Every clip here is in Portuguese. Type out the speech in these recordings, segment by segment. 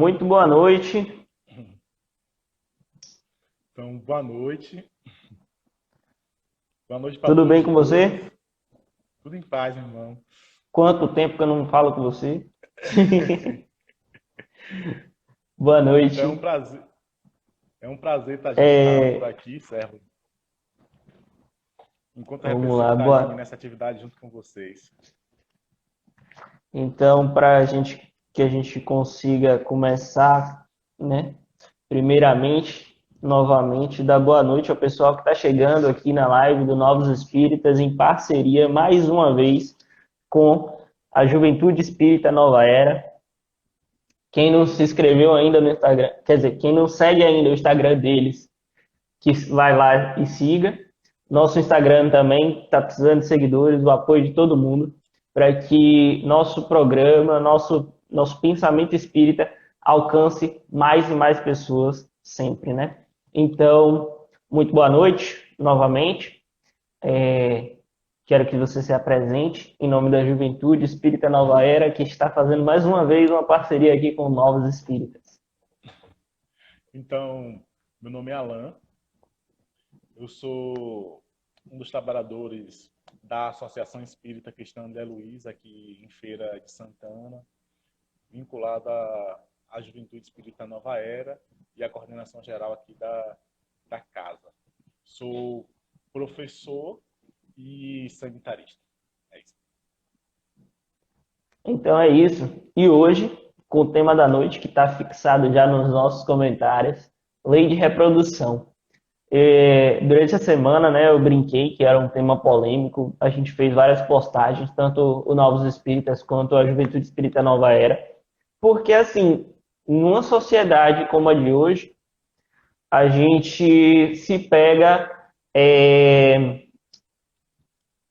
Muito boa noite. Então, boa noite. Boa noite para Tudo todos bem e com todas. você? Tudo em paz, irmão. Quanto tempo que eu não falo com você? Boa Então, noite. é um prazer a gente estar por É, aqui, servo, enquanto vamos lá. representa aí nessa atividade junto com vocês. Então, para que a gente consiga começar, né? Primeiramente, novamente, dar boa noite ao pessoal que está chegando aqui na live do Novos Espíritas, em parceria, mais uma vez, com a Juventude Espírita Nova Era. Quem não se inscreveu ainda no Instagram, quer dizer, quem não segue ainda o Instagram deles, que vai lá e siga. Nosso Instagram também está precisando de seguidores, do apoio de todo mundo, para que nosso programa, nosso pensamento espírita alcance mais e mais pessoas sempre, né? Então, muito boa noite novamente. Quero que você se apresente em nome da Juventude Espírita Nova Era, que está fazendo mais uma vez uma parceria aqui com Novos Espíritas. Então, meu nome é Alan, eu sou um dos trabalhadores da Associação Espírita Cristã André Luiz, aqui em Feira de Santana, vinculada à Juventude Espírita Nova Era e à coordenação geral aqui da casa. Sou professor e sanitarista. É isso. Então é isso. E hoje, com o tema da noite, que está fixado já nos nossos comentários, lei de reprodução. Durante a semana, né, eu brinquei que era um tema polêmico. A gente fez várias postagens, tanto o Novos Espíritas quanto a Juventude Espírita Nova Era. Porque, assim, numa sociedade como a de hoje, a gente se pega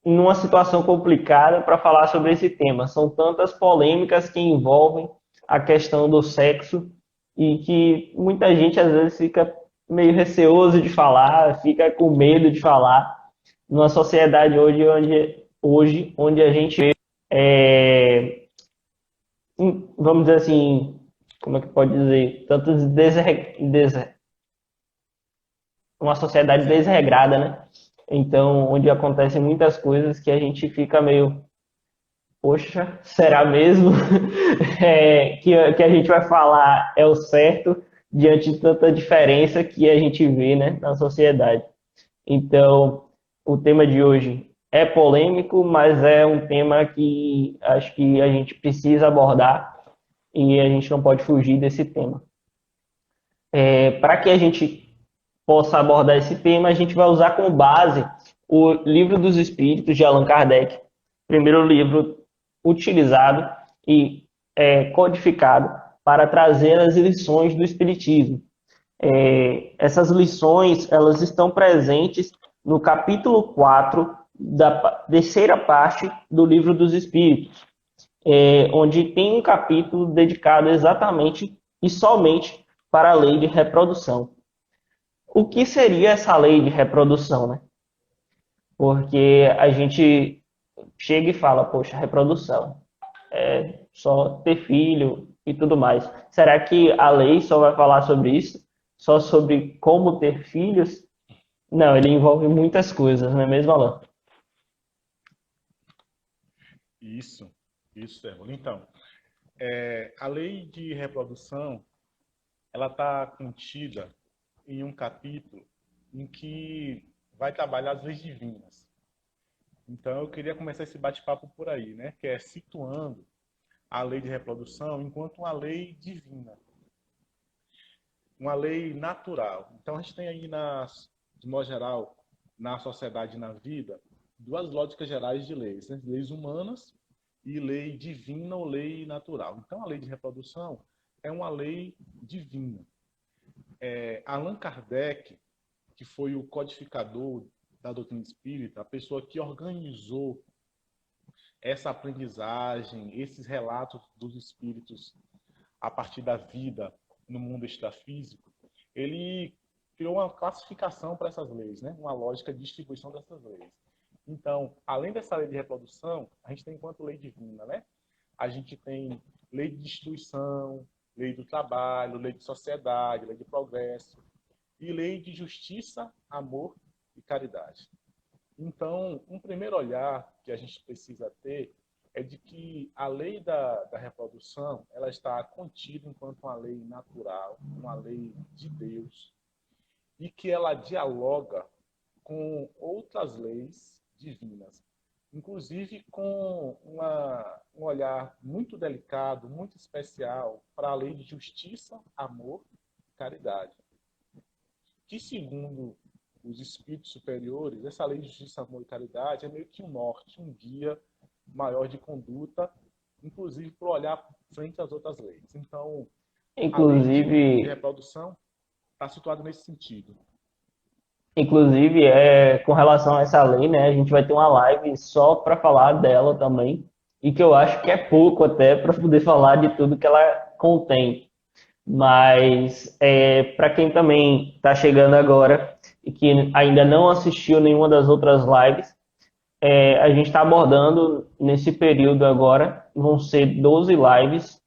numa situação complicada para falar sobre esse tema. São tantas polêmicas que envolvem a questão do sexo e que muita gente às vezes fica meio receoso de falar, fica com medo de falar. Numa sociedade onde a gente vê, vamos dizer assim, como é que pode dizer, tantos uma sociedade Desregrado. desregrada, né? Então, onde acontecem muitas coisas que a gente fica meio, poxa, será mesmo que a gente vai falar é o certo diante de tanta diferença que a gente vê, né, na sociedade? Então, o tema de hoje é polêmico, mas é um tema que acho que a gente precisa abordar e a gente não pode fugir desse tema. Para que a gente possa abordar esse tema, a gente vai usar como base o Livro dos Espíritos de Allan Kardec, primeiro livro utilizado e codificado para trazer as lições do Espiritismo. Essas lições elas estão presentes no capítulo 4 da terceira parte do Livro dos Espíritos, onde tem um capítulo dedicado exatamente e somente para a lei de reprodução. O que seria essa lei de reprodução, né? Porque a gente chega e fala, poxa, reprodução, só ter filho e tudo mais. Será que a lei só vai falar sobre isso? Só sobre como ter filhos? Não, ele envolve muitas coisas, não é mesmo, Alan? Isso, isso, Sérgio. Então, a lei de reprodução, ela está contida em um capítulo em que vai trabalhar as leis divinas. Então, eu queria começar esse bate-papo por aí, né? Que é situando a lei de reprodução enquanto uma lei divina, uma lei natural. Então, a gente tem aí, de modo geral, na sociedade e na vida, duas lógicas gerais de leis, né? Leis humanas e lei divina ou lei natural. Então, a lei de reprodução é uma lei divina. Allan Kardec, que foi o codificador da doutrina espírita, a pessoa que organizou essa aprendizagem, esses relatos dos espíritos a partir da vida no mundo extrafísico, ele criou uma classificação para essas leis, né? Uma lógica de distribuição dessas leis. Então, além dessa lei de reprodução, a gente tem enquanto lei divina, né? A gente tem lei de destruição, lei do trabalho, lei de sociedade, lei de progresso e lei de justiça, amor e caridade. Então, um primeiro olhar que a gente precisa ter é de que a lei da reprodução ela está contida enquanto uma lei natural, uma lei de Deus, e que ela dialoga com outras leis divinas, inclusive com um olhar muito delicado, muito especial para a lei de justiça, amor e caridade, que segundo os espíritos superiores, essa lei de justiça, amor e caridade é meio que um norte, um guia maior de conduta, inclusive para olhar frente às outras leis. Então, a lei de Inclusive, reprodução está situada nesse sentido. com relação a essa lei, né, a gente vai ter uma live só para falar dela também, e que eu acho que é pouco até para poder falar de tudo que ela contém. Mas para quem também está chegando agora e que ainda não assistiu nenhuma das outras lives, a gente está abordando nesse período agora, vão ser 12 lives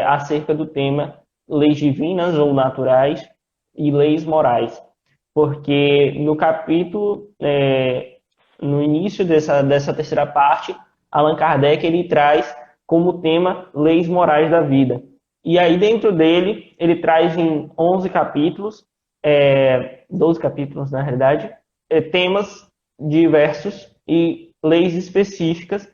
acerca do tema leis divinas ou naturais e leis morais. Porque no capítulo, no início dessa terceira parte, Allan Kardec ele traz como tema leis morais da vida. E aí dentro dele, ele traz em 11 capítulos, 12 capítulos na realidade, temas diversos e leis específicas,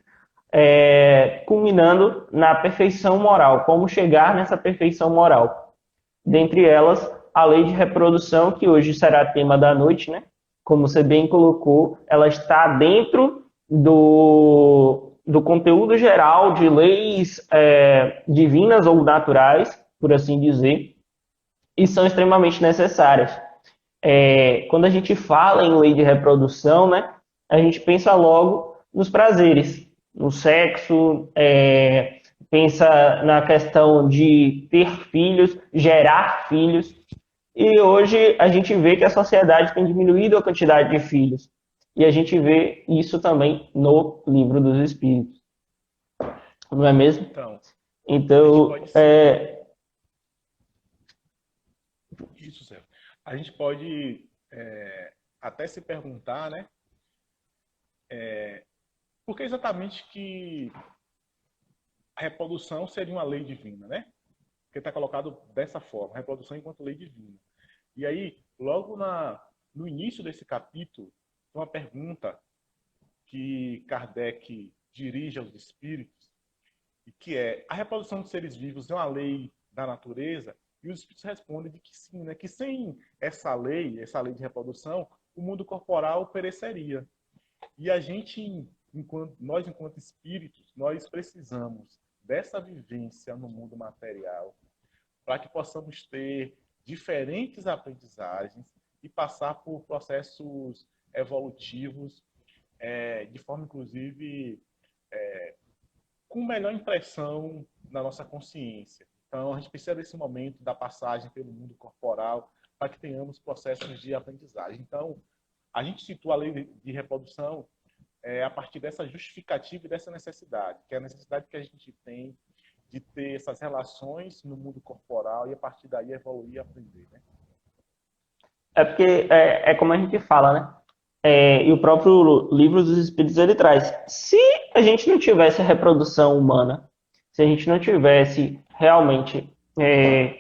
culminando na perfeição moral, como chegar nessa perfeição moral. Dentre elas, a lei de reprodução, que hoje será tema da noite, né? Como você bem colocou, ela está dentro do conteúdo geral de leis divinas ou naturais, por assim dizer, e são extremamente necessárias. Quando a gente fala em lei de reprodução, né, a gente pensa logo nos prazeres, no sexo, pensa na questão de ter filhos, gerar filhos. E hoje a gente vê que a sociedade tem diminuído a quantidade de filhos. E a gente vê isso também no Livro dos Espíritos. Não é mesmo? Então, a gente Então, pode se... Isso, Zé. A gente pode até se perguntar, né? Por que exatamente que a reprodução seria uma lei divina, né? Porque está colocado dessa forma, reprodução enquanto lei divina. E aí, logo no início desse capítulo, tem uma pergunta que Kardec dirige aos espíritos, e que é: a reprodução dos seres vivos é uma lei da natureza? E os espíritos respondem de que sim, né? Que sem essa lei de reprodução, o mundo corporal pereceria. E a gente, enquanto espíritos, nós precisamos dessa vivência no mundo material para que possamos ter diferentes aprendizagens e passar por processos evolutivos de forma, inclusive, com melhor impressão na nossa consciência. Então, a gente precisa desse momento da passagem pelo mundo corporal para que tenhamos processos de aprendizagem. Então, a gente situa a lei de reprodução a partir dessa justificativa e dessa necessidade, que é a necessidade que a gente tem de ter essas relações no mundo corporal e a partir daí evoluir e aprender, né? É porque como a gente fala, né? E o próprio Livro dos Espíritos ele traz. Se a gente não tivesse a reprodução humana, se a gente não tivesse realmente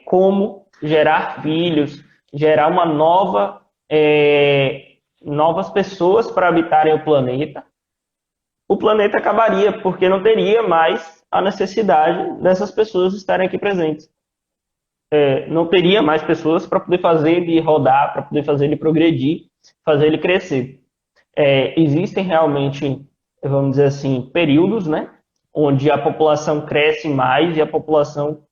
como gerar filhos, gerar uma novas pessoas para habitarem o planeta acabaria, porque não teria mais a necessidade dessas pessoas estarem aqui presentes. Não teria mais pessoas para poder fazer ele rodar, para poder fazer ele progredir, fazer ele crescer. Existem realmente, vamos dizer assim, períodos, né, onde a população cresce mais e a população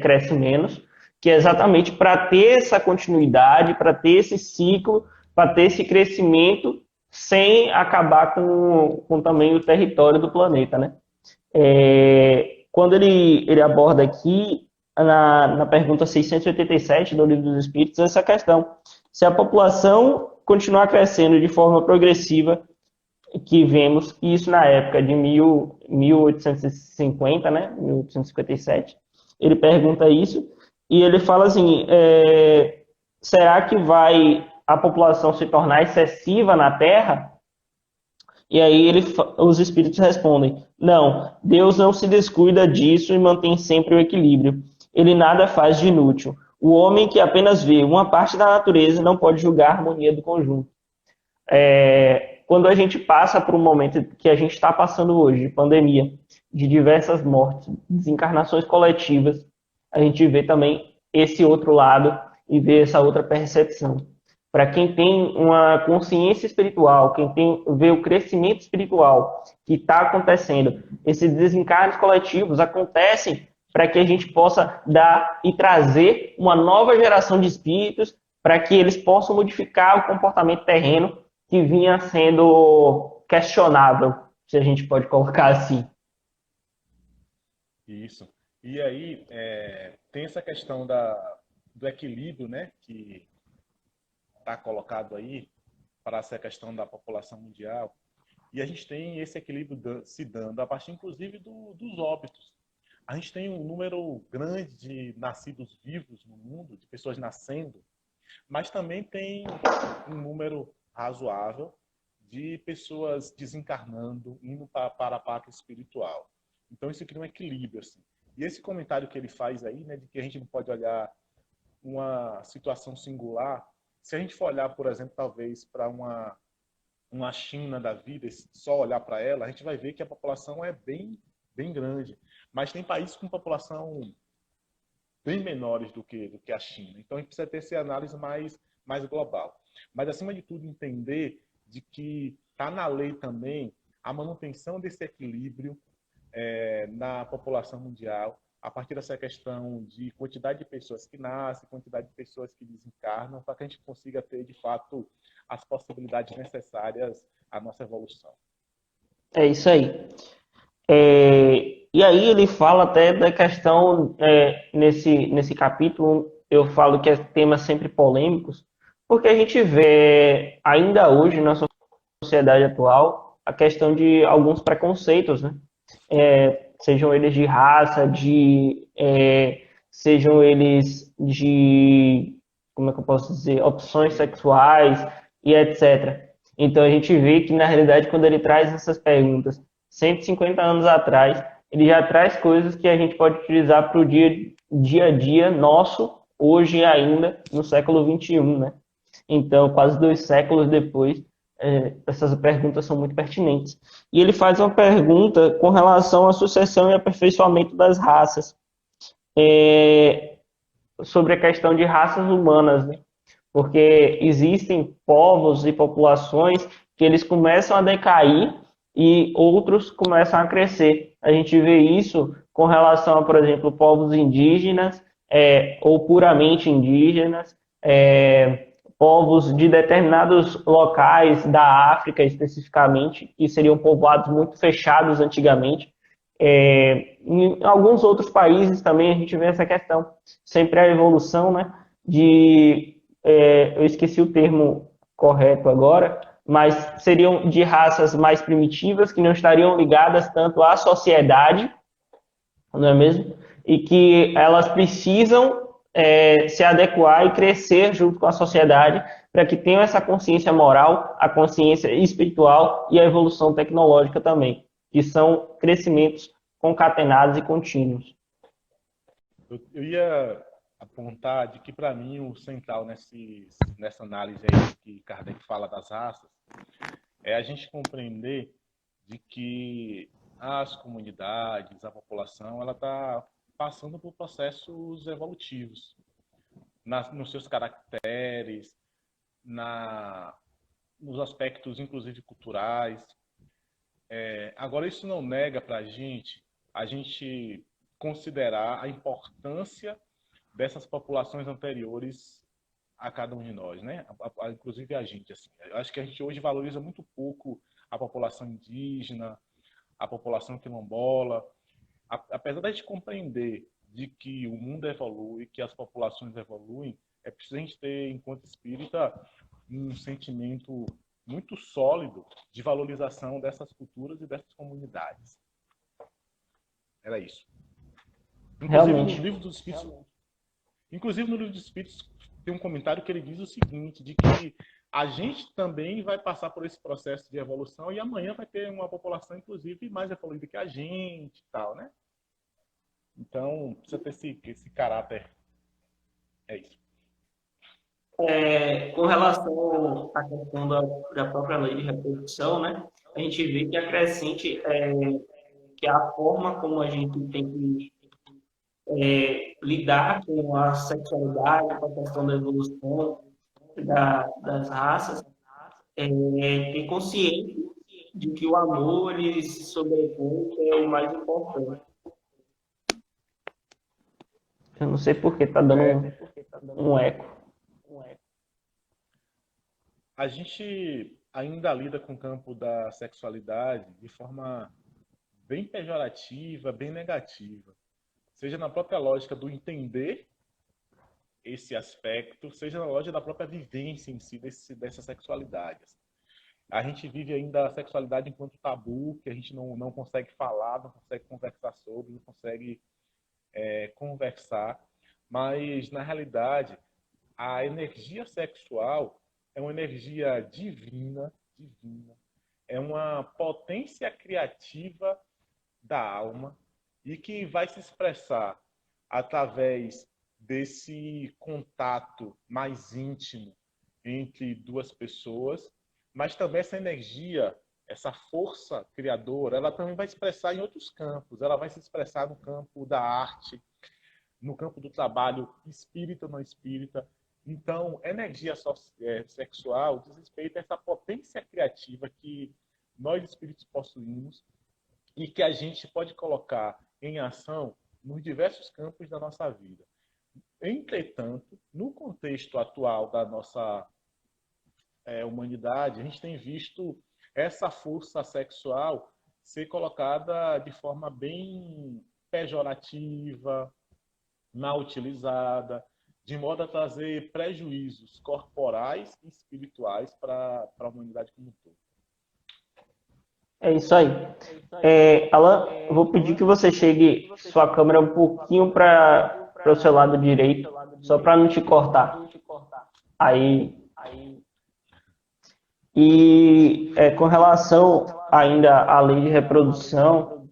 cresce menos, que é exatamente para ter essa continuidade, para ter esse ciclo, para ter esse crescimento sem acabar com também o território do planeta, né? Quando ele aborda aqui, na pergunta 687 do Livro dos Espíritos, essa questão. Se a população continuar crescendo de forma progressiva, que vemos isso na época de 1850, né, 1857, ele pergunta isso, e ele fala assim, será que vai a população se tornar excessiva na Terra? E aí os espíritos respondem: não, Deus não se descuida disso e mantém sempre o equilíbrio. Ele nada faz de inútil. O homem que apenas vê uma parte da natureza não pode julgar a harmonia do conjunto. Quando a gente passa por um momento que a gente está passando hoje, de pandemia, de diversas mortes, desencarnações coletivas, a gente vê também esse outro lado e vê essa outra percepção. Para quem tem uma consciência espiritual, quem vê o crescimento espiritual que está acontecendo, esses desencarnes coletivos acontecem para que a gente possa dar e trazer uma nova geração de espíritos para que eles possam modificar o comportamento terreno que vinha sendo questionável, se a gente pode colocar assim. Isso. E aí, tem essa questão do equilíbrio, né, que está colocado aí para essa questão da população mundial. E a gente tem esse equilíbrio se dando a partir, inclusive, dos óbitos. A gente tem um número grande de nascidos vivos no mundo, de pessoas nascendo, mas também tem um número razoável de pessoas desencarnando, indo para a pátria espiritual. Então isso cria um equilíbrio, assim. E esse comentário que ele faz aí, né, de que a gente não pode olhar uma situação singular, se a gente for olhar, por exemplo, talvez para uma China da vida, só olhar para ela, a gente vai ver que a população é bem grande. Mas tem países com população bem menores do que a China. Então a gente precisa ter essa análise mais global. Mas, acima de tudo, entender de que está na lei também a manutenção desse equilíbrio na população mundial, a partir dessa questão de quantidade de pessoas que nascem, quantidade de pessoas que desencarnam, para que a gente consiga ter, de fato, as possibilidades necessárias à nossa evolução. É isso aí. E aí ele fala até da questão, nesse capítulo, eu falo que é temas sempre polêmicos, porque a gente vê ainda hoje na sociedade atual a questão de alguns preconceitos, né? Sejam eles de raça, sejam eles de, como é que eu posso dizer, opções sexuais e etc. Então a gente vê que, na realidade, quando ele traz essas perguntas 150 anos atrás, ele já traz coisas que a gente pode utilizar para o dia a dia nosso, hoje ainda, no século XXI, né? Então, quase 2 séculos depois, essas perguntas são muito pertinentes. E ele faz uma pergunta com relação à sucessão e aperfeiçoamento das raças, sobre a questão de raças humanas, né? Porque existem povos e populações que eles começam a decair e outros começam a crescer. A gente vê isso com relação a, por exemplo, povos indígenas, ou puramente indígenas, povos de determinados locais da África especificamente, que seriam povoados muito fechados antigamente. Em alguns outros países também a gente vê essa questão. Sempre a evolução, né, eu esqueci o termo correto agora, mas seriam de raças mais primitivas, que não estariam ligadas tanto à sociedade, não é mesmo? E que elas precisam se adequar e crescer junto com a sociedade para que tenham essa consciência moral, a consciência espiritual e a evolução tecnológica também, que são crescimentos concatenados e contínuos. Eu ia apontar de que, para mim, o central nessa análise aí que Kardec fala das raças é a gente compreender de que as comunidades, a população, ela está passando por processos evolutivos nos seus caracteres, na, nos aspectos, inclusive, culturais. Agora, isso não nega para a gente considerar a importância dessas populações anteriores a cada um de nós, né? Inclusive a gente, assim. Eu acho que a gente hoje valoriza muito pouco a população indígena, a população quilombola, apesar da gente compreender de que o mundo evolui, que as populações evoluem, é preciso a gente ter, enquanto espírita, um sentimento muito sólido de valorização dessas culturas e dessas comunidades. Era isso. Inclusive no realmente. livro dos Espíritos, inclusive no livro dos Espíritos tem um comentário que ele diz o seguinte, de que a gente também vai passar por esse processo de evolução e amanhã vai ter uma população, inclusive, mais evoluída que a gente e tal, né? Então, precisa ter esse caráter. É isso. Com relação à questão da própria lei de reprodução, né, a gente vê que a crescente que a forma como a gente tem que lidar com a sexualidade, com a questão da evolução das raças, ter consciência de que o amor ele se sobrepõe, que é o mais importante. Eu não sei por que está dando É, um eco. a gente ainda lida com o campo da sexualidade de forma bem pejorativa, bem negativa. Seja na própria lógica do entender esse aspecto, seja na lógica da própria vivência em si dessa sexualidade. A gente vive ainda a sexualidade enquanto tabu, que a gente não consegue falar, não consegue conversar sobre, não consegue conversar. Mas, na realidade, a energia sexual é uma energia divina, divina. É uma potência criativa da alma e que vai se expressar através desse contato mais íntimo entre duas pessoas, mas também essa energia, essa força criadora, ela também vai expressar em outros campos. Ela vai se expressar no campo da arte, no campo do trabalho espírita ou não espírita. Então, energia sexual diz respeito a essa potência criativa que nós espíritos possuímos e que a gente pode colocar em ação nos diversos campos da nossa vida. Entretanto, no contexto atual da nossa humanidade, a gente tem visto essa força sexual ser colocada de forma bem pejorativa, mal utilizada, de modo a trazer prejuízos corporais e espirituais para a humanidade como um todo. É isso aí. Alan, eu vou pedir que você chegue sua câmera um pouquinho para o seu lado direito, só para não te cortar. Aí, com relação ainda à lei de reprodução,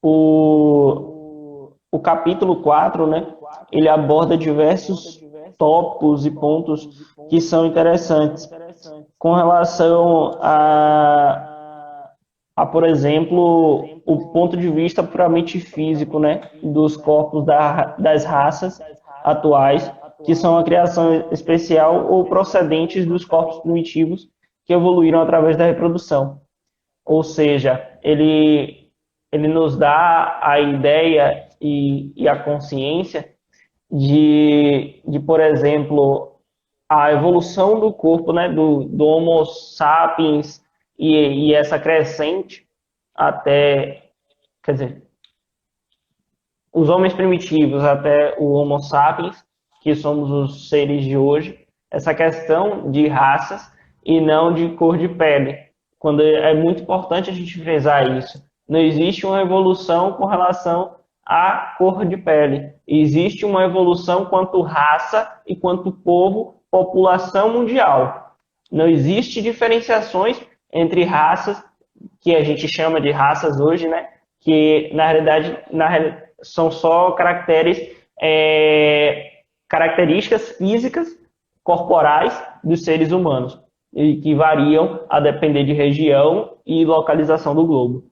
o capítulo 4, né, ele aborda diversos tópicos e pontos que são interessantes com relação por exemplo, o ponto de vista puramente físico, né, dos corpos das raças atuais, que são a criação especial ou procedentes dos corpos primitivos que evoluíram através da reprodução. Ou seja, ele nos dá a ideia e a consciência por exemplo, a evolução do corpo, né, do Homo sapiens e essa crescente até, quer dizer, os homens primitivos até o Homo sapiens, que somos os seres de hoje, essa questão de raças e não de cor de pele. Quando é muito importante a gente frisar isso. Não existe uma evolução com relação à cor de pele. Existe uma evolução quanto raça e quanto povo, população mundial. Não existe diferenciações entre raças, que a gente chama de raças hoje, né? Que na realidade são só características físicas corporais dos seres humanos e que variam a depender de região e localização do globo.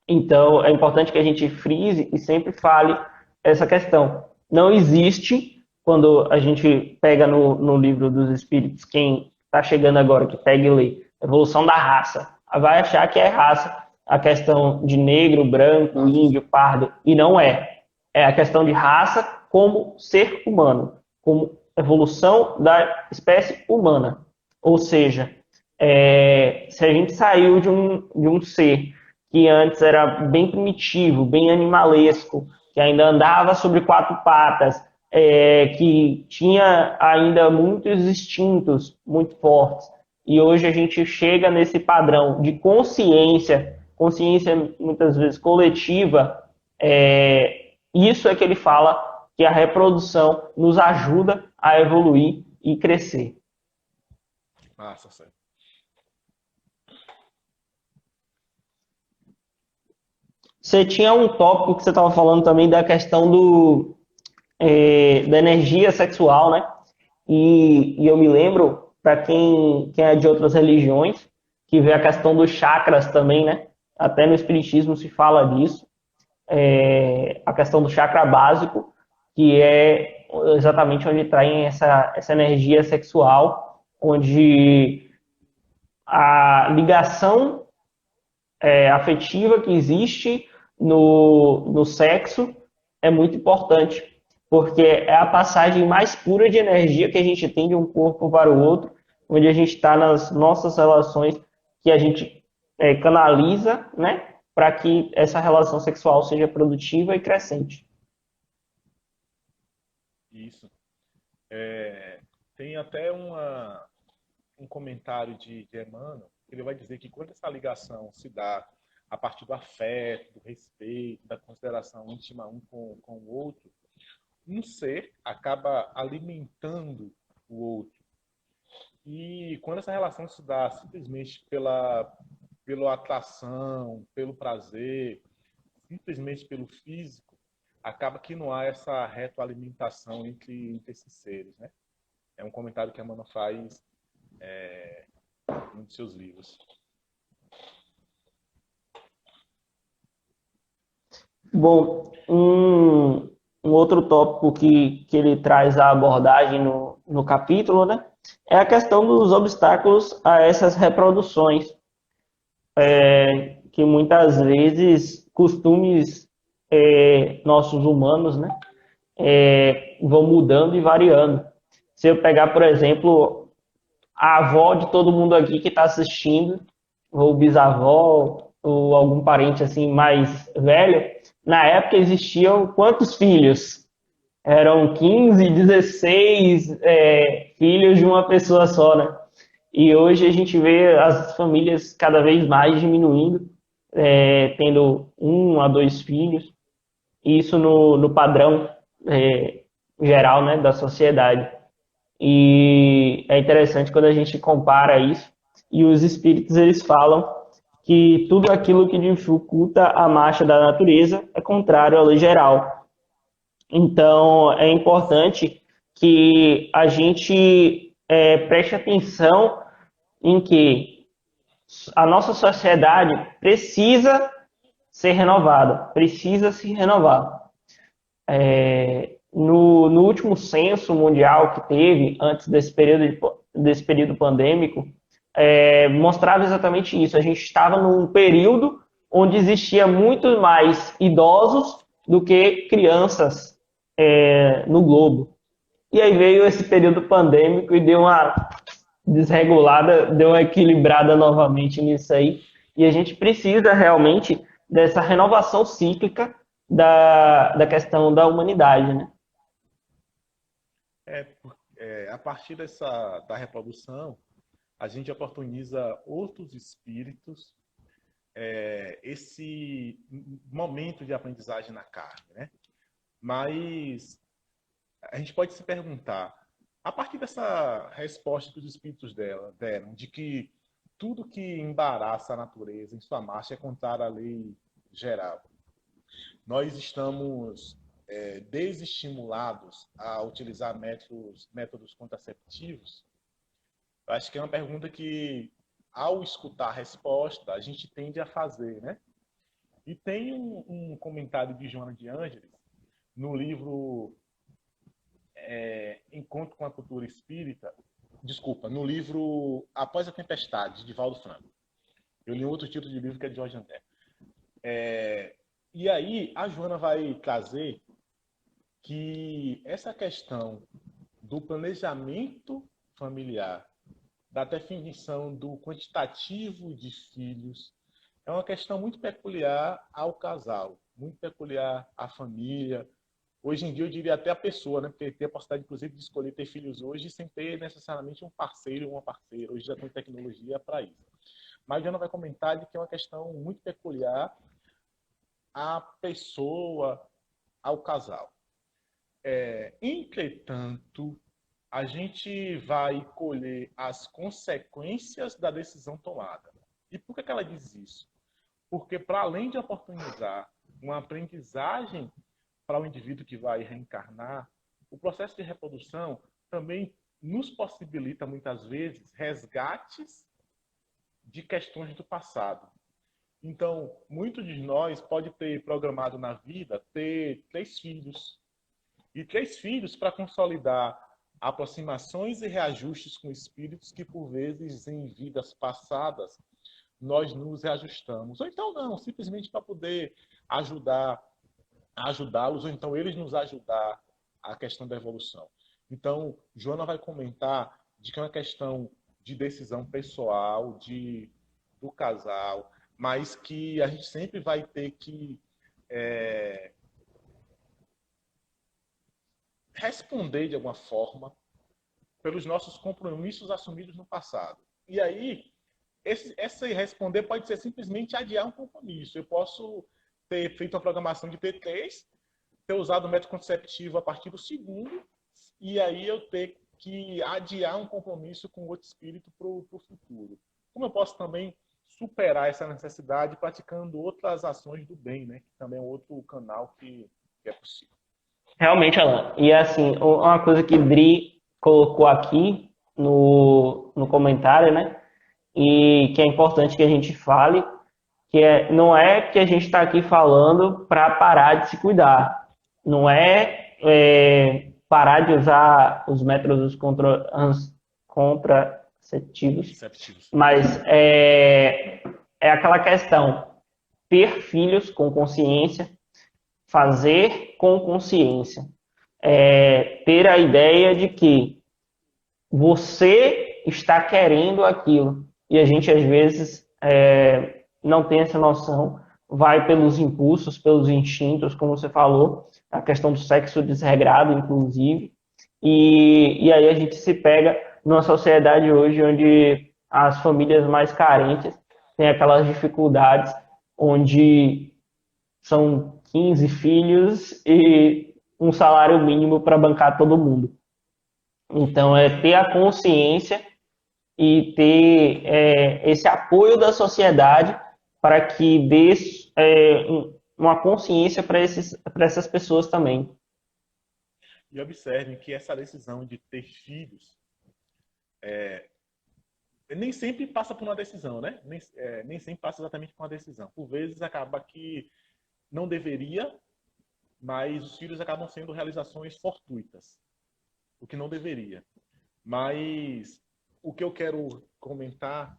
Então, é importante que a gente frise e sempre fale essa questão. Não existe, quando a gente pega no livro dos Espíritos, quem está chegando agora, que pega e lê, evolução da raça, vai achar que é raça a questão de negro, branco, índio, pardo, e não é. É a questão de raça como ser humano, como evolução da espécie humana. Ou seja, se a gente saiu de um ser que antes era bem primitivo, bem animalesco, que ainda andava sobre quatro patas, que tinha ainda muitos instintos muito fortes, e hoje a gente chega nesse padrão de consciência muitas vezes coletiva, Isso é que ele fala que a reprodução nos ajuda a evoluir e crescer. Massa, sério. Você tinha um tópico que você estava falando também da questão da energia sexual, né? E eu me lembro, para quem é de outras religiões, que vê a questão dos chakras também, né? Até no Espiritismo se fala disso, a questão do chakra básico, que é exatamente onde trai essa energia sexual, onde a ligação afetiva que existe no sexo é muito importante, porque é a passagem mais pura de energia que a gente tem de um corpo para o outro, onde a gente está nas nossas relações, que a gente canaliza, né, para que essa relação sexual seja produtiva e crescente. Isso. Tem até um comentário de Emmanuel, que ele vai dizer que quando essa ligação se dá a partir do afeto, do respeito, da consideração íntima um com o outro, um ser acaba alimentando o outro. E quando essa relação se dá simplesmente pela atração, pelo prazer, simplesmente pelo físico, acaba que não há essa retroalimentação entre esses seres, né? É um comentário que a Emmanuel faz em um de seus livros. Bom, um outro tópico que ele traz a abordagem no capítulo, né, é a questão dos obstáculos a essas reproduções, que muitas vezes costumes nossos humanos, né, vão mudando e variando. Se eu pegar, por exemplo, a avó de todo mundo aqui que está assistindo, ou bisavó, ou algum parente assim mais velho, na época existiam quantos filhos? Eram 15, 16 filhos de uma pessoa só, né? E hoje a gente vê as famílias cada vez mais diminuindo, tendo um a dois filhos, e isso no padrão geral, né, da sociedade. E é interessante quando a gente compara isso, e os espíritos eles falam que tudo aquilo que dificulta a marcha da natureza é contrário à lei geral. Então, é importante que a gente preste atenção em que a nossa sociedade precisa ser renovada, precisa se renovar. No último censo mundial que teve, antes desse período pandêmico, mostrava exatamente isso. A gente estava num período onde existia muito mais idosos do que crianças no globo. E aí veio esse período pandêmico e deu uma desregulada, deu uma equilibrada novamente nisso aí. E a gente precisa realmente dessa renovação cíclica da questão da humanidade, né? É, a partir da reprodução, a gente oportuniza outros espíritos esse momento de aprendizagem na carne, né? Mas a gente pode se perguntar, a partir dessa resposta que os espíritos deram, de que tudo que embaraça a natureza em sua marcha é contrário à lei geral, nós estamos desestimulados a utilizar métodos contraceptivos? Eu acho que é uma pergunta que, ao escutar a resposta, a gente tende a fazer, né? E tem um comentário de Joana de Ângeles, no livro Encontro com a Cultura Espírita, desculpa, no livro Após a Tempestade, de Divaldo Franco. Eu li outro título de livro que é de Jorge André. E aí, a Joana vai trazer que essa questão do planejamento familiar, da definição do quantitativo de filhos, é uma questão muito peculiar ao casal, muito peculiar à família. Hoje em dia eu diria até a pessoa, né? Porque tem a possibilidade, inclusive, de escolher ter filhos hoje sem ter necessariamente um parceiro ou uma parceira. Hoje já tem tecnologia para isso. Mas a Diana vai comentar de que é uma questão muito peculiar à pessoa, ao casal. Entretanto, a gente vai colher as consequências da decisão tomada. E por que ela diz isso? Porque, para além de oportunizar uma aprendizagem para o indivíduo que vai reencarnar, o processo de reprodução também nos possibilita, muitas vezes, resgates de questões do passado. Então, muitos de nós pode ter programado na vida ter 3 filhos. E 3 filhos para consolidar aproximações e reajustes com espíritos que, por vezes, em vidas passadas, nós nos reajustamos. Ou então não, simplesmente para poder ajudá-los, ou então eles nos ajudar a questão da evolução. Então, Joana vai comentar de que é uma questão de decisão pessoal, do casal, mas que a gente sempre vai ter que responder de alguma forma pelos nossos compromissos assumidos no passado. E aí, esse responder pode ser simplesmente adiar um compromisso. Eu posso ter feito uma programação de T3, ter usado o método conceptivo a partir do segundo, e aí eu ter que adiar um compromisso com outro espírito para o futuro. Como eu posso também superar essa necessidade praticando outras ações do bem, né? Que também é outro canal que é possível. Realmente, Alan. E assim, uma coisa que Dri colocou aqui no comentário, né? E que é importante que a gente fale, não é que a gente está aqui falando para parar de se cuidar. Não parar de usar os métodos contraceptivos, Conceptivos. mas é aquela questão, ter filhos com consciência, fazer com consciência. Ter a ideia de que você está querendo aquilo. E a gente, às vezes, não tem essa noção, vai pelos impulsos, pelos instintos, como você falou, a questão do sexo desregrado, inclusive. E aí a gente se pega numa sociedade hoje onde as famílias mais carentes têm aquelas dificuldades onde são 15 filhos e um salário mínimo para bancar todo mundo. Então, é ter a consciência e ter esse apoio da sociedade para que dê uma consciência para essas pessoas também. E observem que essa decisão de ter filhos nem sempre passa por uma decisão, né? Nem sempre passa exatamente por uma decisão. Por vezes acaba que não deveria, mas os filhos acabam sendo realizações fortuitas, o que não deveria. Mas o que eu quero comentar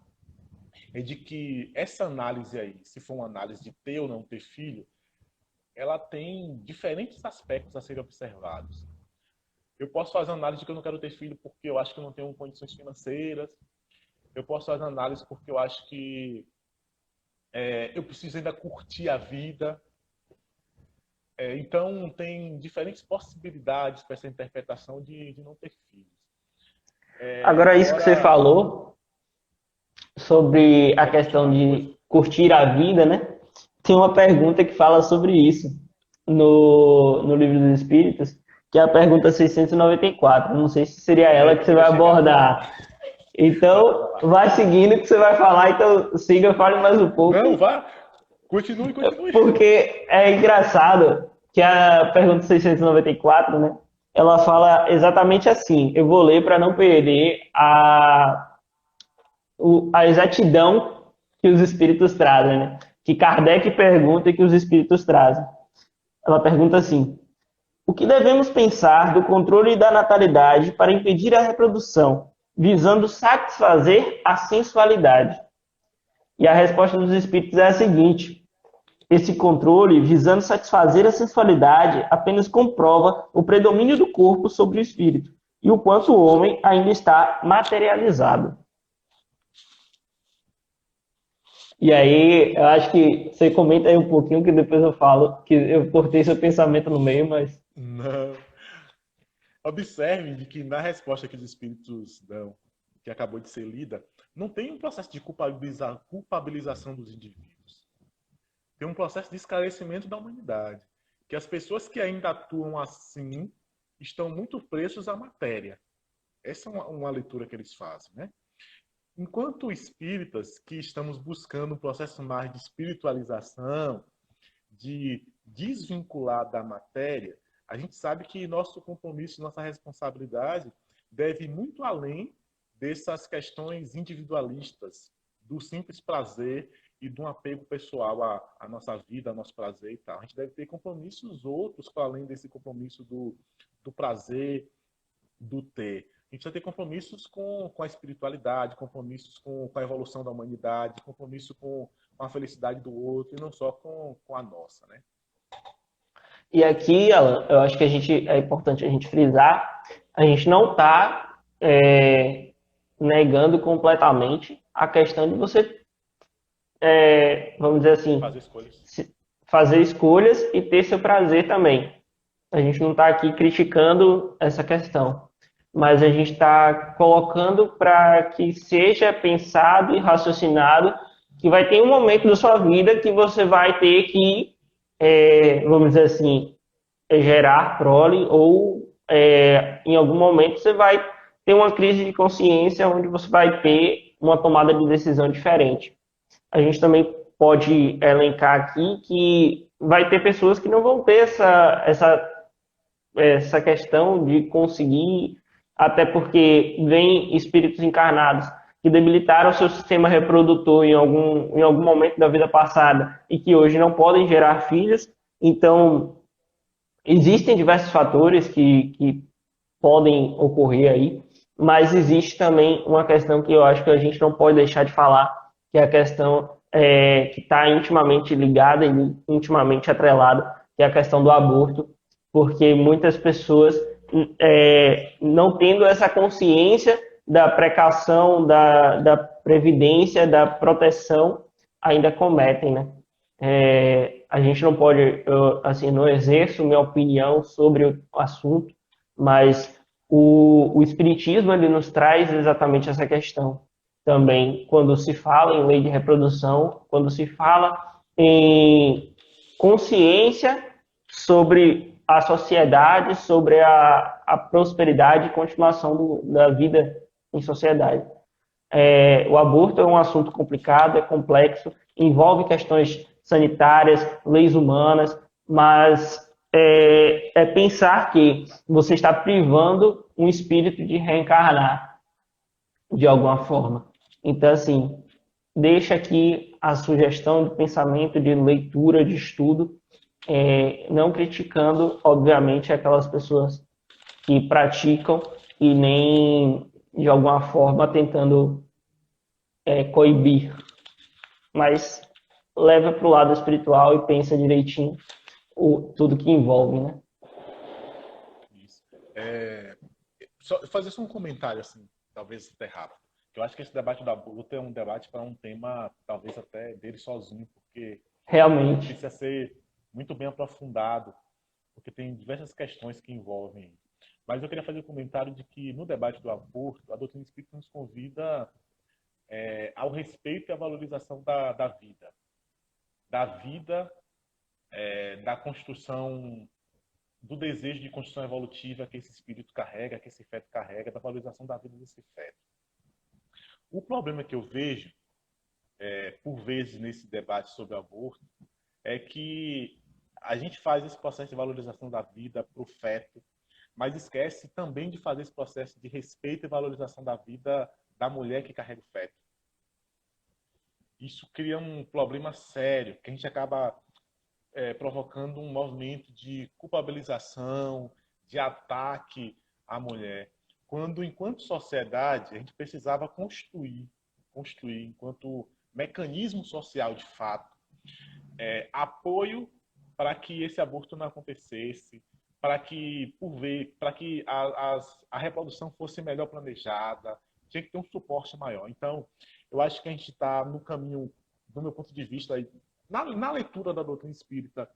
é de que essa análise aí, se for uma análise de ter ou não ter filho, ela tem diferentes aspectos a serem observados. Eu posso fazer uma análise de que eu não quero ter filho porque eu acho que eu não tenho condições financeiras. Eu posso fazer uma análise porque eu acho que eu preciso ainda curtir a vida. Então, tem diferentes possibilidades para essa interpretação de não ter filhos. Agora, isso que você falou sobre a questão de curtir a vida, né? Tem uma pergunta que fala sobre isso no Livro dos Espíritos, que é a pergunta 694. Não sei se seria ela que você vai abordar. Então, vai seguindo que você vai falar, então siga, fale mais um pouco. Não, vá. Continue. Porque é engraçado que a pergunta 694, né? Ela fala exatamente assim. Eu vou ler para não perder a exatidão que os espíritos trazem, né? Que Kardec pergunta e que os espíritos trazem. Ela pergunta assim: o que devemos pensar do controle da natalidade para impedir a reprodução, visando satisfazer a sensualidade? E a resposta dos espíritos é a seguinte: esse controle, visando satisfazer a sensualidade, apenas comprova o predomínio do corpo sobre o espírito e o quanto o homem ainda está materializado. E aí, eu acho que você comenta aí um pouquinho, que depois eu falo, que eu cortei seu pensamento no meio, mas... Não. Observe de que na resposta que os espíritos dão, que acabou de ser lida, não tem um processo de culpabilização dos indivíduos. tem um processo de esclarecimento da humanidade, que as pessoas que ainda atuam assim estão muito presos à matéria. Essa é uma leitura que eles fazem, né? Enquanto espíritas que estamos buscando um processo mais de espiritualização, de desvincular da matéria, a gente sabe que nosso compromisso, nossa responsabilidade deve ir muito além dessas questões individualistas, do simples prazer e de um apego pessoal à nossa vida, ao nosso prazer e tal. A gente deve ter compromissos outros para além desse compromisso do prazer, do ter. A gente precisa ter compromissos com a espiritualidade, compromissos com a evolução da humanidade, compromisso com a felicidade do outro e não só com a nossa, né? E aqui, Alan, eu acho que é importante a gente frisar, a gente não está negando completamente a questão de você, vamos dizer assim, Fazer escolhas. fazer escolhas e ter seu prazer também. A gente não está aqui criticando essa questão, mas a gente está colocando para que seja pensado e raciocinado que vai ter um momento da sua vida que você vai ter que, vamos dizer assim, gerar prole ou em algum momento você vai ter uma crise de consciência onde você vai ter uma tomada de decisão diferente. A gente também pode elencar aqui que vai ter pessoas que não vão ter essa questão de conseguir, até porque vem espíritos encarnados que debilitaram seu sistema reprodutor em algum momento da vida passada e que hoje não podem gerar filhos. Então, existem diversos fatores que podem ocorrer aí, mas existe também uma questão que eu acho que a gente não pode deixar de falar, que é a questão que está intimamente ligada e intimamente atrelada, que é a questão do aborto, porque muitas pessoas não tendo essa consciência da precaução, da previdência, da proteção, ainda cometem, né? A gente não pode, eu, assim, não exerço minha opinião sobre o assunto, mas o Espiritismo ele nos traz exatamente essa questão também, quando se fala em lei de reprodução, quando se fala em consciência sobre a sociedade, sobre a prosperidade e continuação da vida em sociedade. O aborto é um assunto complicado, é complexo, envolve questões sanitárias, leis humanas, mas pensar que você está privando um espírito de reencarnar de alguma forma. Então, assim, deixa aqui a sugestão de pensamento, de leitura, de estudo, não criticando, obviamente, aquelas pessoas que praticam e nem, de alguma forma, tentando coibir, mas leva para o lado espiritual e pensa direitinho tudo que envolve, né? Isso. Só fazer só um comentário, assim, talvez até rápido. Eu acho que esse debate da aborto é um debate para um tema, talvez até dele sozinho, porque Realmente. precisa ser muito bem aprofundado, porque tem diversas questões que envolvem. Mas eu queria fazer um comentário de que no debate do aborto, a doutrina espírita nos convida ao respeito e à valorização da vida, da construção, do desejo de construção evolutiva que esse espírito carrega, que esse feto carrega, da valorização da vida desse feto. O problema que eu vejo, por vezes, nesse debate sobre aborto, é que a gente faz esse processo de valorização da vida para o feto, mas esquece também de fazer esse processo de respeito e valorização da vida da mulher que carrega o feto. Isso cria um problema sério, que a gente acaba provocando um movimento de culpabilização, de ataque à mulher. Quando, enquanto sociedade, a gente precisava construir enquanto mecanismo social de fato, apoio para que esse aborto não acontecesse, para que, a reprodução fosse melhor planejada, tinha que ter um suporte maior. Então, eu acho que a gente está no caminho, do meu ponto de vista, na leitura da doutrina espírita,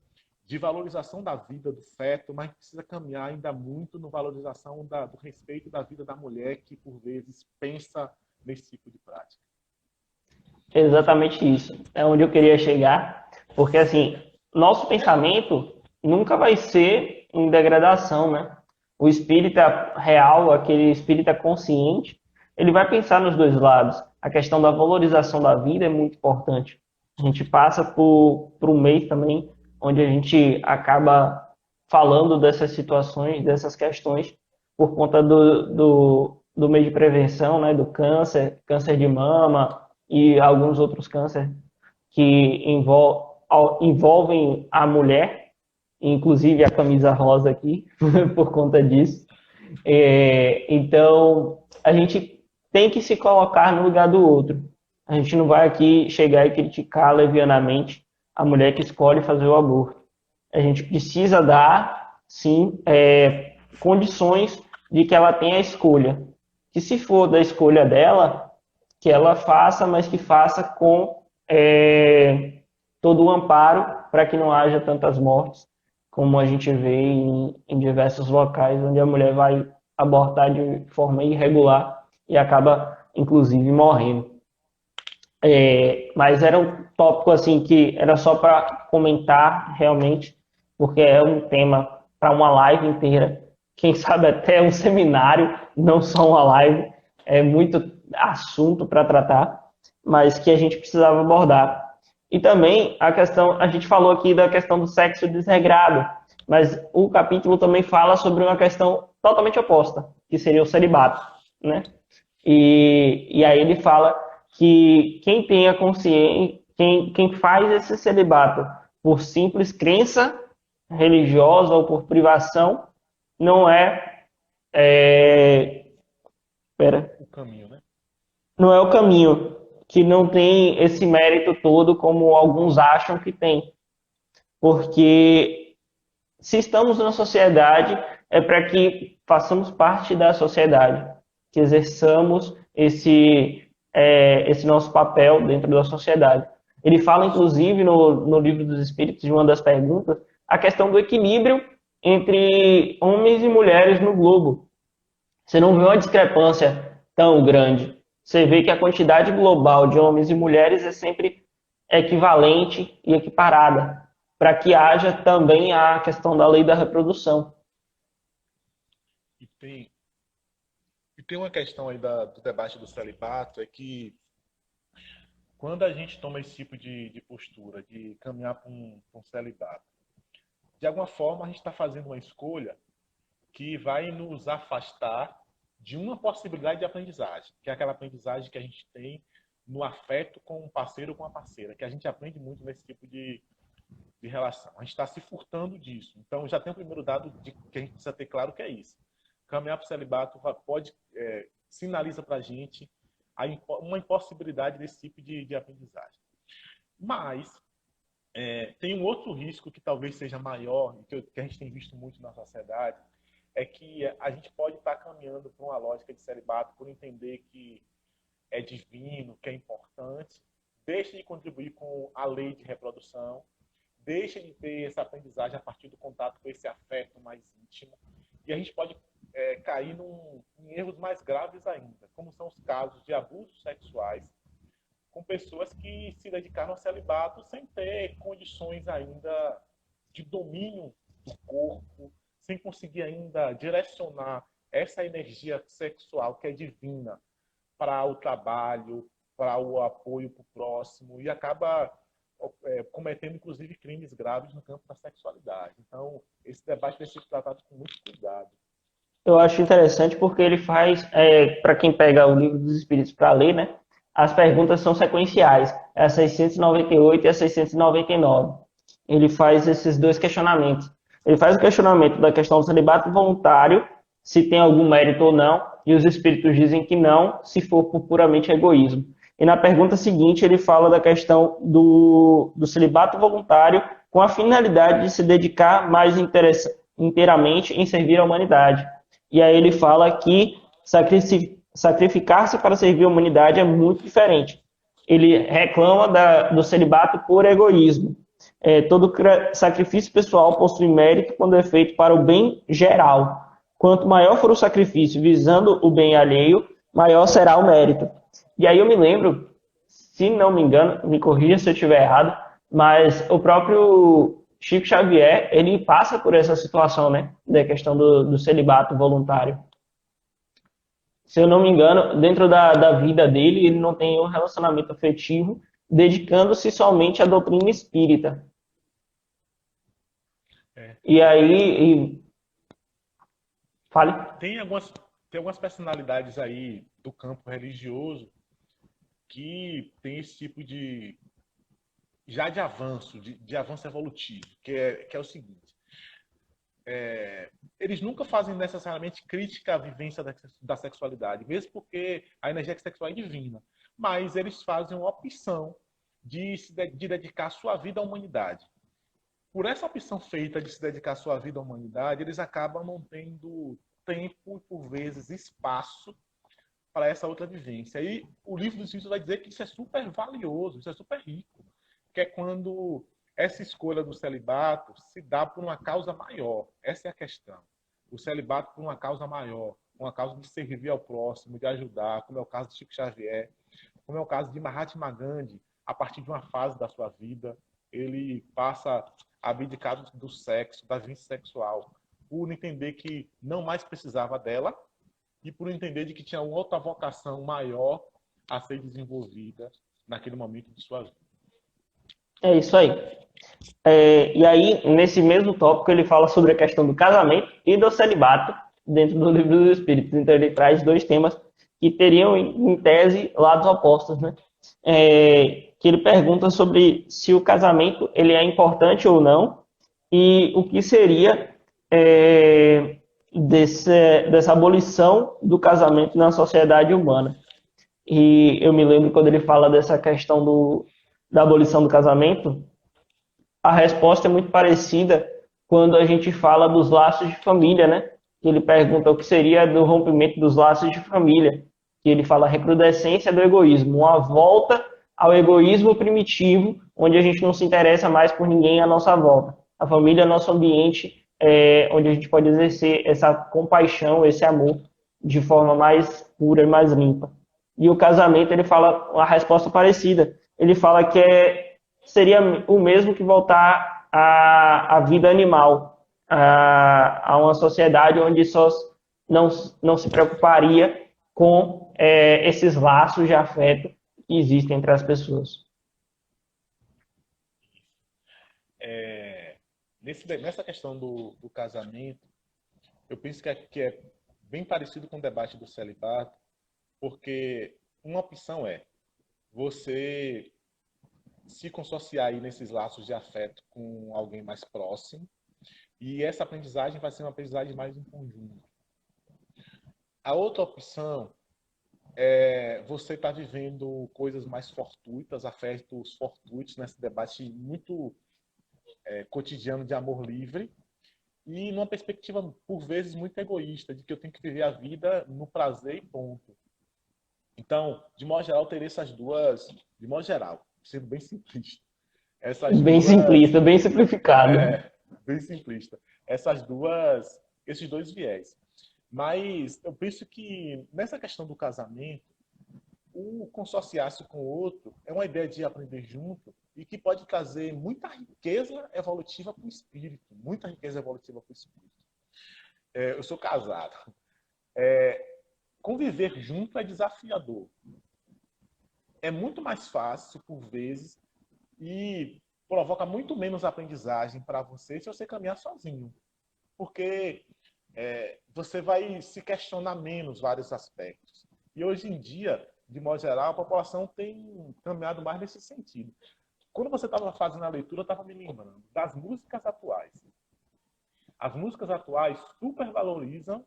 de valorização da vida do feto, mas precisa caminhar ainda muito na valorização do respeito da vida da mulher, que por vezes pensa nesse tipo de prática. Exatamente isso. É onde eu queria chegar. Porque, assim, nosso pensamento nunca vai ser em degradação, né? O espírita real, aquele espírita consciente, ele vai pensar nos dois lados. A questão da valorização da vida é muito importante. A gente passa por um mês também, onde a gente acaba falando dessas situações, dessas questões, por conta do mês de prevenção, né? Do câncer, câncer de mama e alguns outros cânceres que envolvem a mulher, inclusive a camisa rosa aqui, por conta disso. Então, a gente tem que se colocar no lugar do outro. A gente não vai aqui chegar e criticar levianamente a mulher que escolhe fazer o aborto. A gente precisa dar, sim, condições de que ela tenha a escolha. Que se for da escolha dela, que ela faça, mas que faça com todo o amparo para que não haja tantas mortes, como a gente vê em diversos locais onde a mulher vai abortar de forma irregular e acaba, inclusive, morrendo. Mas era um tópico assim que era só para comentar realmente, porque é um tema para uma live inteira, quem sabe até um seminário, não só uma live, é muito assunto para tratar, mas que a gente precisava abordar. E também a questão, a gente falou aqui da questão do sexo desregrado, mas o capítulo também fala sobre uma questão totalmente oposta, que seria o celibato, né? E aí ele fala que quem tem a consciência, quem faz esse celibato por simples crença religiosa ou por privação, não é, pera, O caminho, né? não é o caminho, que não tem esse mérito todo como alguns acham que tem. Porque se estamos na sociedade, é para que façamos parte da sociedade, que exerçamos esse nosso papel dentro da sociedade. Ele fala, inclusive, no Livro dos Espíritos, de uma das perguntas, a questão do equilíbrio entre homens e mulheres no globo. Você não vê uma discrepância tão grande. Você vê que a quantidade global de homens e mulheres é sempre equivalente e equiparada, para que haja também a questão da lei da reprodução. E tem, e tem uma questão aí do debate do celibato, é que quando a gente toma esse tipo de postura, de caminhar para um celibato, de alguma forma a gente está fazendo uma escolha que vai nos afastar de uma possibilidade de aprendizagem, que é aquela aprendizagem que a gente tem no afeto com um parceiro ou com uma parceira, que a gente aprende muito nesse tipo de relação. A gente está se furtando disso. Então, já tem o primeiro dado que a gente precisa ter claro que é isso. Caminhar para o celibato pode sinaliza para a gente uma impossibilidade desse tipo de aprendizagem. Mas tem um outro risco que talvez seja maior, que a gente tem visto muito na sociedade, é que a gente pode estar caminhando para uma lógica de celibato por entender que é divino, que é importante, deixa de contribuir com a lei de reprodução, deixa de ter essa aprendizagem a partir do contato com esse afeto mais íntimo, e a gente pode cair em erros mais graves ainda, como são os casos de abusos sexuais com pessoas que se dedicaram ao celibato sem ter condições ainda de domínio do corpo, sem conseguir ainda direcionar essa energia sexual que é divina para o trabalho, para o apoio para o próximo, e acaba cometendo, inclusive, crimes graves no campo da sexualidade. Então, esse debate deve ser tratado com muito cuidado. Eu acho interessante porque ele faz, para quem pega o Livro dos Espíritos para ler, né? As perguntas são sequenciais, é a 698 e a 699. Ele faz esses dois questionamentos. Ele faz o questionamento da questão do celibato voluntário, se tem algum mérito ou não, e os espíritos dizem que não, se for por puramente egoísmo. E na pergunta seguinte, ele fala da questão do celibato voluntário com a finalidade de se dedicar mais inteiramente em servir a humanidade. E aí ele fala que sacrificar-se para servir a humanidade é muito diferente. Ele reclama do celibato por egoísmo. Todo sacrifício pessoal possui mérito quando é feito para o bem geral. Quanto maior for o sacrifício visando o bem alheio, maior será o mérito. E aí eu me lembro, se não me engano, me corrija se eu estiver errado, Mas o próprio Chico Xavier, ele passa por essa situação, né? Da questão do celibato voluntário. Se eu não me engano, dentro da vida dele, ele não tem um relacionamento afetivo, dedicando-se somente à doutrina espírita. É. E aí, fale. Tem algumas, tem algumas personalidades aí do campo religioso que tem esse tipo de já de avanço, de avanço evolutivo, que é o seguinte: eles nunca fazem necessariamente crítica à vivência da sexualidade, mesmo porque a energia sexual é divina, mas eles fazem uma opção de dedicar sua vida à humanidade. Por essa opção feita de se dedicar sua vida à humanidade, eles acabam não tendo tempo e, por vezes, espaço para essa outra vivência. E o livro dos Espíritos vai dizer que isso é super valioso, isso é super rico, que é quando essa escolha do celibato se dá por uma causa maior. Essa é a questão. O celibato por uma causa maior, uma causa de servir ao próximo, de ajudar, como é o caso de Chico Xavier, como é o caso de Mahatma Gandhi, a partir de uma fase da sua vida, ele passa a abdicar do sexo, da vivência sexual, por entender que não mais precisava dela e por entender de que tinha uma outra vocação maior a ser desenvolvida naquele momento de sua vida. É isso aí. E aí, nesse mesmo tópico, ele fala sobre a questão do casamento e do celibato dentro do livro dos Espíritos. Então, ele traz dois temas que teriam, em tese, lados opostos, né? Que ele pergunta sobre se o casamento ele é importante ou não e o que seria dessa abolição do casamento na sociedade humana. E eu me lembro quando ele fala dessa questão da abolição do casamento, a resposta é muito parecida quando a gente fala dos laços de família, né? Ele pergunta o que seria do rompimento dos laços de família. Que ele fala a recrudescência do egoísmo, uma volta ao egoísmo primitivo, onde a gente não se interessa mais por ninguém à nossa volta. A família é nosso ambiente onde a gente pode exercer essa compaixão, esse amor de forma mais pura e mais limpa. E o casamento, ele fala uma resposta parecida. Ele fala que seria o mesmo que voltar à vida animal, a uma sociedade onde só não se preocuparia com esses laços de afeto que existem entre as pessoas. Nessa questão do casamento, eu penso que é bem parecido com o debate do celibato, porque uma opção é você se consociar aí nesses laços de afeto com alguém mais próximo, e essa aprendizagem vai ser uma aprendizagem mais em conjunto. A outra opção é você estar vivendo coisas mais fortuitas, afetos fortuitos, nesse debate muito cotidiano de amor livre, e numa perspectiva, por vezes, muito egoísta, de que eu tenho que viver a vida no prazer e ponto. Então, de modo geral, eu teria essas duas, de modo geral, sendo bem simplista, essas Bem duas, simplista, bem simplificado. bem simplista, essas duas, esses dois viés. Mas eu penso que nessa questão do casamento, o consociar-se com o outro é uma ideia de aprender junto e que pode trazer muita riqueza evolutiva para o espírito, muita riqueza evolutiva para o espírito. Eu sou casado. Conviver junto é desafiador. É muito mais fácil, por vezes, e provoca muito menos aprendizagem para você se você caminhar sozinho. Porque você vai se questionar menos vários aspectos. E hoje em dia, de modo geral, a população tem caminhado mais nesse sentido. Quando você estava fazendo a leitura, eu estava me lembrando das músicas atuais. As músicas atuais supervalorizam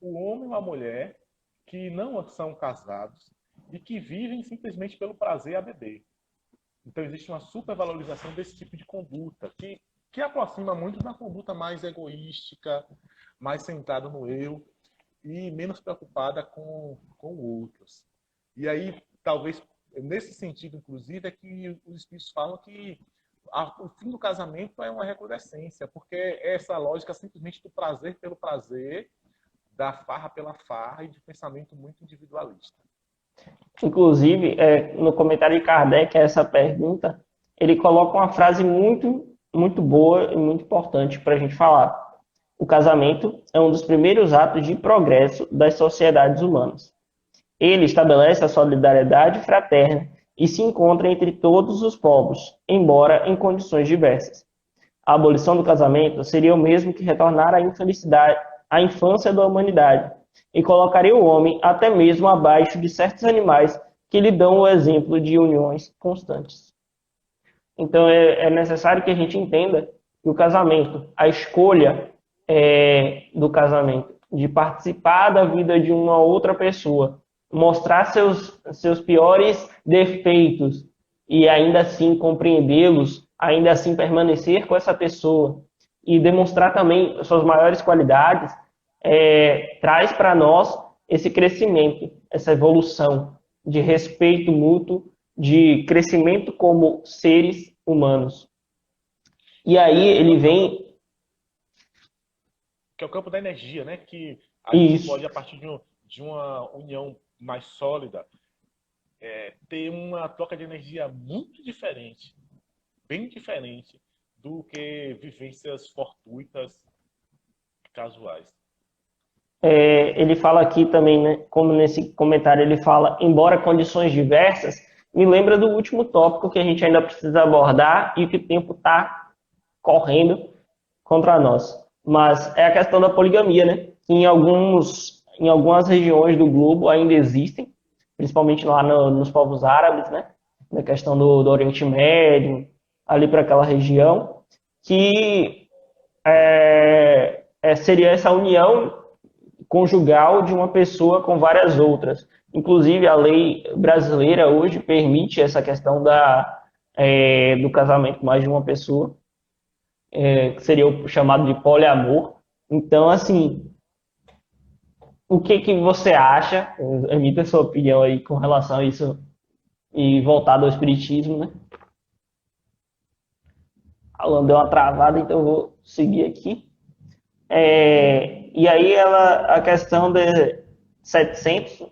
o homem ou a mulher que não são casados e que vivem simplesmente pelo prazer a beber. Então existe uma supervalorização desse tipo de conduta que aproxima muito da conduta mais egoística, mais centrada no eu e menos preocupada com outros. E aí, talvez, nesse sentido, inclusive, é que os espíritos falam que o fim do casamento é uma recrudescência, porque é essa lógica simplesmente do prazer pelo prazer, da farra pela farra e de pensamento muito individualista. Inclusive, no comentário de Kardec, a essa pergunta, ele coloca uma frase muito boa e muito importante para a gente falar. O casamento é um dos primeiros atos de progresso das sociedades humanas. Ele estabelece a solidariedade fraterna e se encontra entre todos os povos, embora em condições diversas. A abolição do casamento seria o mesmo que retornar à infelicidade, à infância da humanidade, e colocaria o homem até mesmo abaixo de certos animais que lhe dão o exemplo de uniões constantes. Então é necessário que a gente entenda que o casamento, a escolha do casamento, de participar da vida de uma outra pessoa, mostrar seus piores defeitos e ainda assim compreendê-los, ainda assim permanecer com essa pessoa e demonstrar também suas maiores qualidades, traz para nós esse crescimento, essa evolução de respeito mútuo, de crescimento como seres humanos. E aí ele vem... Que é o campo da energia, né? Que a gente Isso. pode, a partir de uma união mais sólida, ter uma troca de energia muito diferente, bem diferente do que vivências fortuitas casuais. Ele fala aqui também, né, como nesse comentário ele fala, embora condições diversas, me lembra do último tópico que a gente ainda precisa abordar e que o tempo está correndo contra nós. Mas é a questão da poligamia, né? Que em algumas regiões do globo ainda existem, principalmente lá nos povos árabes, né? Na questão do Oriente Médio, ali para aquela região, que seria essa união conjugal de uma pessoa com várias outras. Inclusive, a lei brasileira hoje permite essa questão do casamento com mais de uma pessoa, que seria o chamado de poliamor. Então, assim, o que você acha? Emita sua opinião aí com relação a isso e voltado ao espiritismo, né? Alan deu uma travada, então eu vou seguir aqui. E aí a questão de 700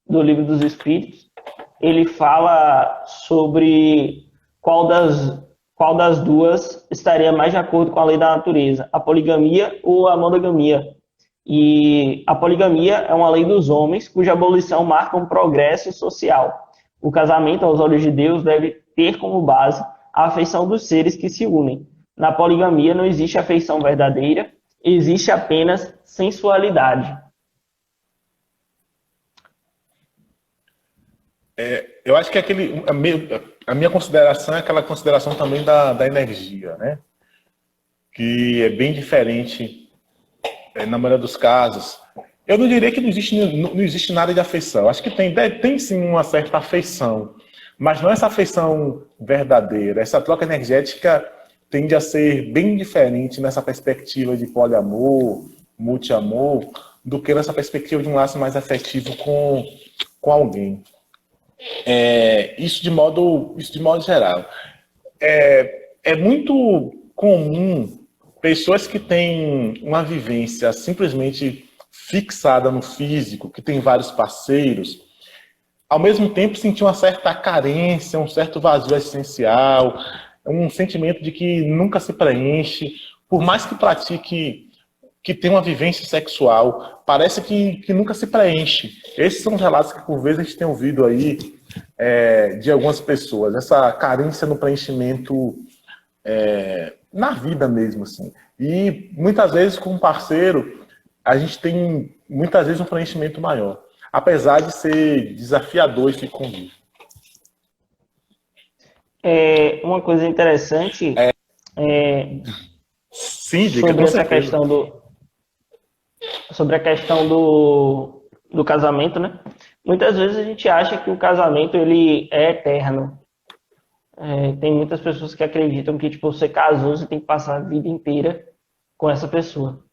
do Livro dos Espíritos, ele fala sobre qual das duas estaria mais de acordo com a lei da natureza, a poligamia ou a monogamia. E a poligamia é uma lei dos homens, cuja abolição marca um progresso social. O casamento, aos olhos de Deus, deve ter como base a afeição dos seres que se unem. Na poligamia não existe afeição verdadeira, existe apenas sensualidade. Eu acho que a minha consideração é aquela consideração também da energia, né? Que é bem diferente na maioria dos casos. Eu não diria que não existe nada de afeição. Acho que tem sim uma certa afeição, mas não essa afeição verdadeira. Essa troca energética tende a ser bem diferente nessa perspectiva de poliamor, multiamor, do que nessa perspectiva de um laço mais afetivo com alguém. Isso de modo geral. É muito comum pessoas que têm uma vivência simplesmente fixada no físico, que tem vários parceiros, ao mesmo tempo sentir uma certa carência, um certo vazio existencial, um sentimento de que nunca se preenche, por mais que pratique, que tenha uma vivência sexual, parece que nunca se preenche. Esses são os relatos que por vezes a gente tem ouvido aí de algumas pessoas, essa carência no preenchimento na vida mesmo, assim. E muitas vezes com um parceiro, a gente tem muitas vezes um preenchimento maior, apesar de ser desafiador esse convívio. Uma coisa interessante Sim, diga, sobre essa questão sobre a questão do casamento, né? Muitas vezes a gente acha que o casamento ele é eterno. Tem muitas pessoas que acreditam que tipo, você casou, você tem que passar a vida inteira com essa pessoa.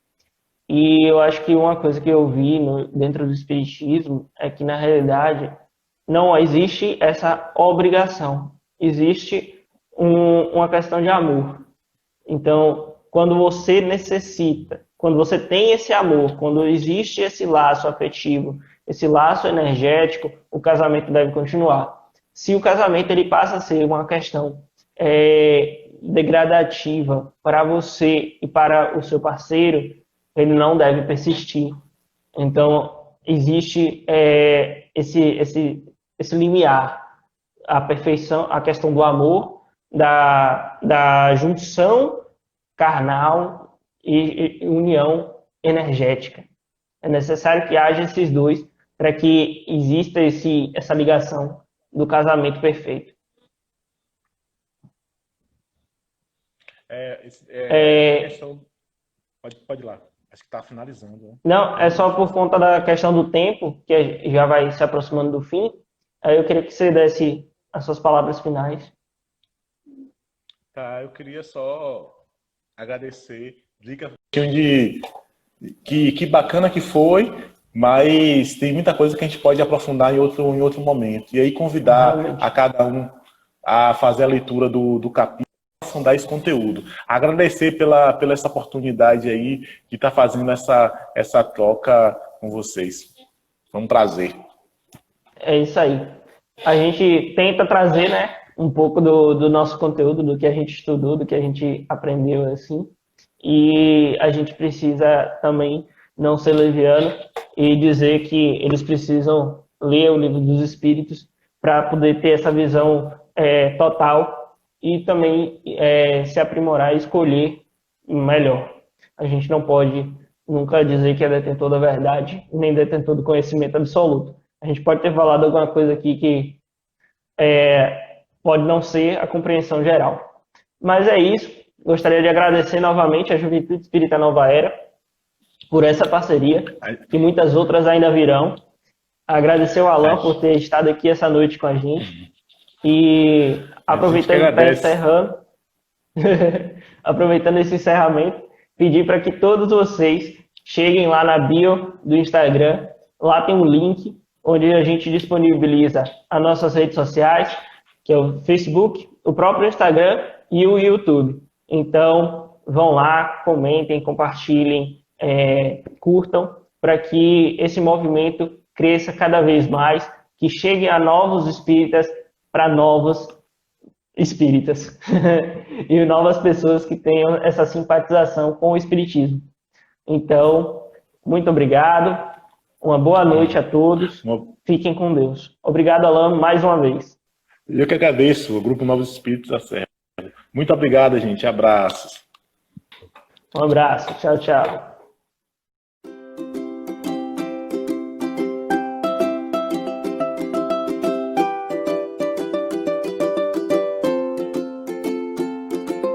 E eu acho que uma coisa que eu vi dentro do espiritismo é que, na realidade, não existe essa obrigação. Existe uma questão de amor. Então, quando você necessita, quando você tem esse amor, quando existe esse laço afetivo, esse laço energético, o casamento deve continuar. Se o casamento ele passa a ser uma questão degradativa para você e para o seu parceiro, ele não deve persistir. Então, existe esse limiar, a perfeição, a questão do amor, da junção carnal e união energética. É necessário que haja esses dois para que exista essa ligação do casamento perfeito. Questão... Pode ir lá. Acho que está finalizando. Né? Não, é só por conta da questão do tempo, que já vai se aproximando do fim. Aí eu queria que você desse as suas palavras finais. Tá, eu queria só agradecer. Dica que bacana que foi, mas tem muita coisa que a gente pode aprofundar em outro momento. E aí convidar Realmente. a cada um a fazer a leitura do capítulo, aprofundar esse conteúdo. Agradecer pela essa oportunidade aí de estar fazendo essa troca com vocês. Foi um prazer. É isso aí. A gente tenta trazer, né, um pouco do nosso conteúdo, do que a gente estudou, do que a gente aprendeu, assim. E a gente precisa também não ser leviano e dizer que eles precisam ler o Livro dos Espíritos para poder ter essa visão total e também se aprimorar e escolher melhor. A gente não pode nunca dizer que é detentor da verdade, nem detentor do conhecimento absoluto. A gente pode ter falado alguma coisa aqui que pode não ser a compreensão geral. Mas é isso. Gostaria de agradecer novamente a Juventude Espírita Nova Era por essa parceria, que muitas outras ainda virão. Agradecer ao Alan por ter estado aqui essa noite com a gente. E aproveitando para encerrando, aproveitando esse encerramento, pedir para que todos vocês cheguem lá na bio do Instagram. Lá tem um link onde a gente disponibiliza as nossas redes sociais, que é o Facebook, o próprio Instagram e o YouTube. Então, vão lá, comentem, compartilhem, curtam, para que esse movimento cresça cada vez mais, que chegue a novos espíritas para novos espíritas e novas pessoas que tenham essa simpatização com o espiritismo. Então, muito obrigado, uma boa noite a todos, fiquem com Deus. Obrigado, Alan, mais uma vez. Eu que agradeço, o Grupo Novos Espíritos da Serra. Muito obrigado, gente. Abraços. Um abraço. Tchau, tchau.